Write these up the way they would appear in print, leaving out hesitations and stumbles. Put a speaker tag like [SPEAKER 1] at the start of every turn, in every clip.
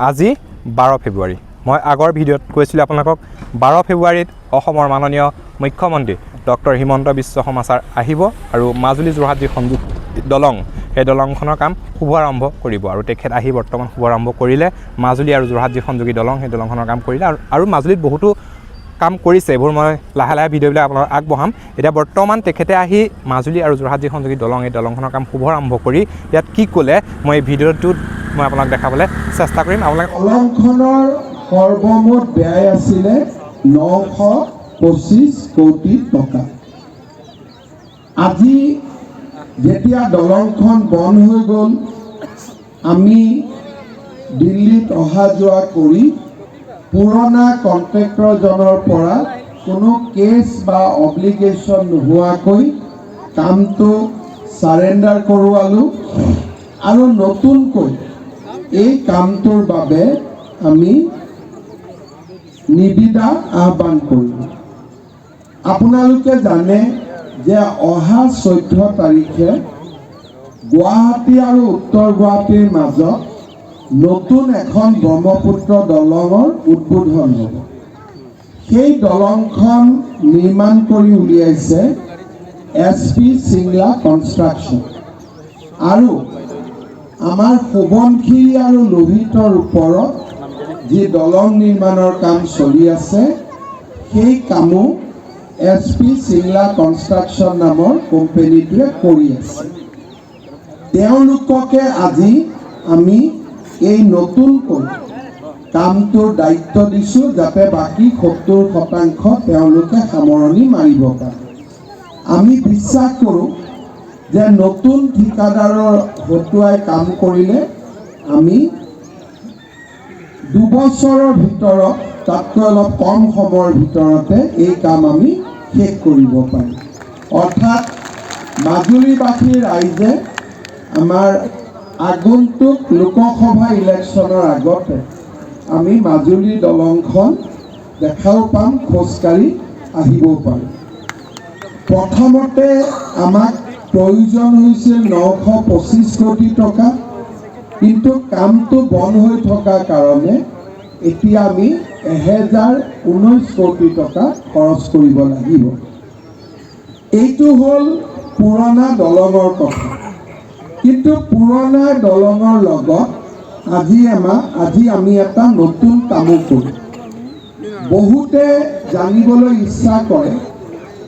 [SPEAKER 1] আজি 12 ফেব্ৰুৱাৰী মই আগৰ ভিডিঅ'ত কৈছিলোঁ আপোনালোকক 12 ফেব্ৰুৱাৰীত অসমৰ মাননীয় মুখ্যমন্ত্ৰী ডক্টৰ হিমন্ত বিশ্ব শৰ্মা ছাৰ আহিব আৰু মাজুলী যোৰহাট যি সংযোগ দলং সেই দলংখনৰ কাম শুভাৰম্ভ কৰিব আৰু তেখেত আহি বৰ্তমান শুভাৰম্ভ কৰিলে মাজুলী আৰু যোৰহাট যি সংযোগী দলং সেই দলংখনৰ কাম কৰিলে আৰু মাজুলীত বহুতো কাম কৰিছে এইবোৰ মই লাহে লাহে ভিডিঅ'বিলাক আপোনালোকক আগবঢ়াম এতিয়া বৰ্তমান তেখেতে আহি মাজুলী আৰু যোৰহাট যি সংযোগী দলং এই দলংখনৰ কাম শুভাৰম্ভ কৰি ইয়াত কি ক'লে মই এই ভিডিঅ'টোত মই আপোনাক দেখাবলৈ চেষ্টা কৰিম আপোনালোকে
[SPEAKER 2] দলংখনৰ সৰ্বমুঠ ব্যয় আছিলে 925 কোটি টকা আজি যেতিয়া দলংখন বন্ধ হৈ গ'ল আমি দিল্লীত অহা যোৱা কৰি পুৰণা কন্ট্ৰেক্টৰজনৰ পৰা কোনো কেছ বা অব্লিগেশ্যন নোহোৱাকৈ কামটো সাৰেণ্ডাৰ কৰোৱালোঁ আৰু নতুনকৈ এই কামটোৰ বাবে আমি নিবিদা আহ্বান কৰিলোঁ আপোনালোকে জানে যে অহা 14 তাৰিখে গুৱাহাটী আৰু উত্তৰ গুৱাহাটীৰ মাজত নতুন এখন ব্ৰহ্মপুত্ৰ দলঙৰ উদ্বোধন হ'ব সেই দলংখন নিৰ্মাণ কৰি উলিয়াইছে SP Singla কনষ্ট্ৰাকশ্যন আৰু আমাৰ সোৱণশিৰি আৰু লোহিতৰ ওপৰত যি দলং নিৰ্মাণৰ কাম চলি আছে সেই কামো SP Singla কনষ্ট্ৰাকশ্যন নামৰ কোম্পানীটোৱে কৰি আছে তেওঁলোককে আজি আমি এই নতুনকৈ কামটোৰ দায়িত্ব দিছোঁ যাতে বাকী 70% তেওঁলোকে সামৰণি মাৰিব পাৰে আমি বিশ্বাস কৰোঁ যে নতুন ঠিকাদাৰৰ হতুৱাই কাম কৰিলে আমি 2 বছৰৰ ভিতৰত তাতকৈ অলপ কম সময়ৰ ভিতৰতে এই কাম আমি শেষ কৰিব পাৰিম অৰ্থাৎ মাজুলীবাসী ৰাইজে আমাৰ আগন্তুক লোকসভা ইলেকশ্যনৰ আগতে আমি মাজুলী দলংখন দেখাও পাম খোজকাঢ়ি আহিবও পাৰিম প্ৰথমতে আমাক প্ৰয়োজন হৈছিল 925 কোটি টকা কিন্তু কামটো বন্ধ হৈ থকাৰ কাৰণে এতিয়া আমি 1019 কোটি টকা খৰচ কৰিব লাগিব এইটো হ'ল পুৰণা দলঙৰ কথা কিন্তু পুৰণা দলঙৰ লগত আজি আমি এটা নতুন কামো কৰোঁ বহুতে জানিবলৈ ইচ্ছা কৰে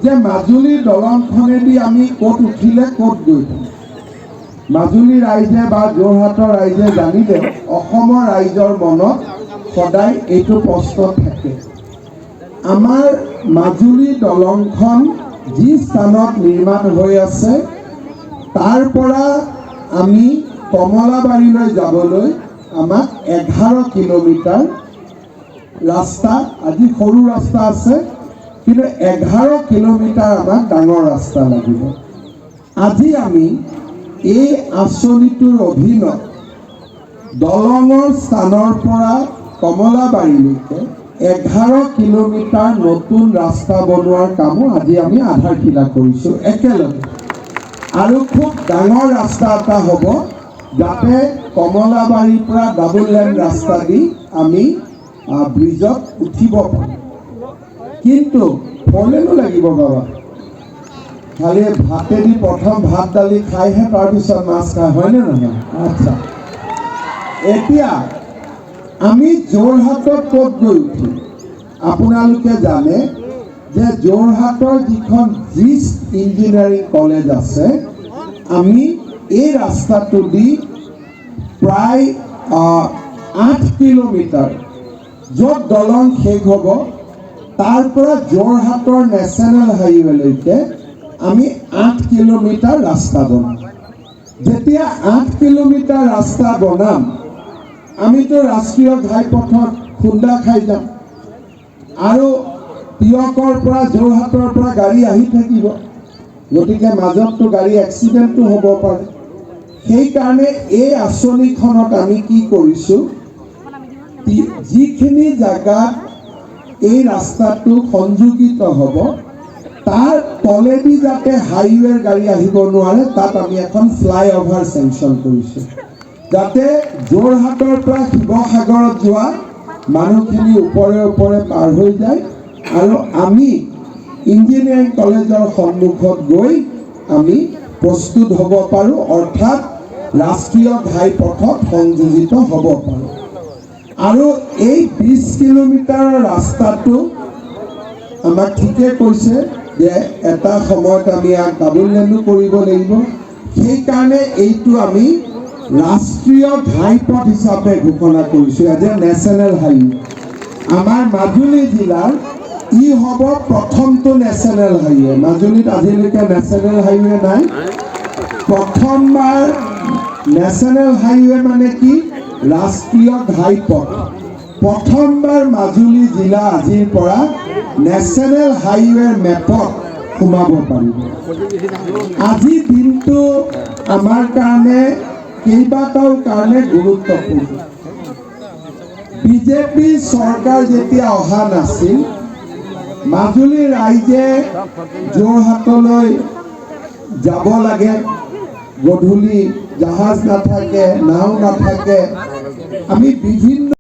[SPEAKER 2] যে মাজুলীৰ দলংখনেদি আমি ক'ত উঠিলে ক'ত গৈ মাজুলী ৰাইজে বা যোৰহাটৰ ৰাইজে জানিলে অসমৰ ৰাইজৰ মনত সদায় এইটো প্ৰশ্ন থাকে আমাৰ মাজুলী দলংখন যি স্থানত নিৰ্মাণ হৈ আছে তাৰ পৰা আমি কমলাবাৰীলৈ যাবলৈ আমাক 11 কিলোমিটাৰ ৰাস্তা আজি সৰু ৰাস্তা আছে কিন্তু 11 কিলোমিটাৰ আমাক ডাঙৰ ৰাস্তা লাগিব আজি আমি এই আঁচনিটোৰ অধীনত দলঙৰ স্থানৰ পৰা কমলাবাৰীলৈকে 11 কিলোমিটাৰ নতুন ৰাস্তা বনোৱাৰ কামো আজি আমি আধাৰশিলা কৰিছোঁ একেলগে আৰু খুব ডাঙৰ ৰাস্তা এটা হ'ব যাতে কমলাবাৰীৰ পৰা ডাবল লেন ৰাস্তা দি আমি ব্ৰিজত উঠিব পাৰোঁ কিন্তু ফলেনো লাগিব বাবা খালি ভাতেদি প্ৰথম ভাত দালি খাইহে তাৰপিছত মাছ খায় হয়নে নহয় আচ্ছা এতিয়া আমি যোৰহাটত ক'ত গৈ উঠিম আপোনালোকে জানে যে যোৰহাটৰ যিখন জিচ ইঞ্জিনিয়াৰিং কলেজ আছে আমি এই ৰাস্তাটো দি প্ৰায় 8 কিলোমিটাৰ য'ত দলং শেষ হ'ব তাৰ পৰা যোৰহাটৰ নেশ্যনেল হাইৱেলৈকে আমি 8 কিলোমিটাৰ ৰাস্তা বনাম যেতিয়া 8 কিলোমিটাৰ ৰাস্তা বনাম আমিতো ৰাষ্ট্ৰীয় ঘাইপথত খুন্দা খাই যাম আৰু তিয়কৰ পৰা যোৰহাটৰ পৰা গাড়ী আহি থাকিব গতিকে মাজততো গাড়ী এক্সিডেণ্টটো হ'ব পাৰে সেইকাৰণে এই আঁচনিখনত আমি কি কৰিছোঁ যিখিনি জাগাত এই ৰাস্তাটো সংযোজিত হ'ব তাৰ তলেদি যাতে হাইৱেৰ গাড়ী আহিব নোৱাৰে তাত আমি এখন ফ্লাইঅভাৰ চেংচন কৰিছোঁ যাতে যোৰহাটৰ পৰা শিৱসাগৰত যোৱা মানুহখিনি ওপৰে ওপৰে পাৰ হৈ যায় আৰু আমি ইঞ্জিনিয়াৰিং কলেজৰ সন্মুখত গৈ আমি প্ৰস্তুত হ'ব পাৰোঁ, অৰ্থাৎ ৰাষ্ট্ৰীয় ঘাইপথত সংযোজিত হ'ব পাৰোঁ। আৰু এই 20 কিলোমিটাৰৰ ৰাস্তাটো আমাক ঠিকে কৈছে যে এটা সময়ত আমি ইয়াক ডাবল লেনো কৰিব লাগিব। সেইকাৰণে এইটো আমি ৰাষ্ট্ৰীয় ঘাইপথ হিচাপে ঘোষণা কৰিছোঁ, এজ এ নেশ্যনেল হাইৱে। আমাৰ মাজুলী জিলাৰ ই হ'ব প্ৰথমটো নেশ্যনেল হাইৱে। মাজুলীত আজিলৈকে নেশ্যনেল হাইৱে নাই। প্ৰথমবাৰ নেশ্যনেল হাইৱে মানে কি? ৰাষ্ট্ৰীয় ঘাইপথ। প্ৰথমবাৰ মাজুলী জিলা আজিৰ পৰা নেশ্যনেল হাইৱেৰ মেপত সোমাব পাৰিব। আজি দিনটো আমাৰ কাৰণে কেইবাটাও কাৰণে গুৰুত্বপূৰ্ণ। বিজেপি চৰকাৰ যেতিয়া অহা নাছিল, মাজুলী ৰাইজে যোৰহাটলৈ যাব লাগে, গধূলি জাহাজ নাথাকে, নাও নাথাকে, আমি বিভিন্ন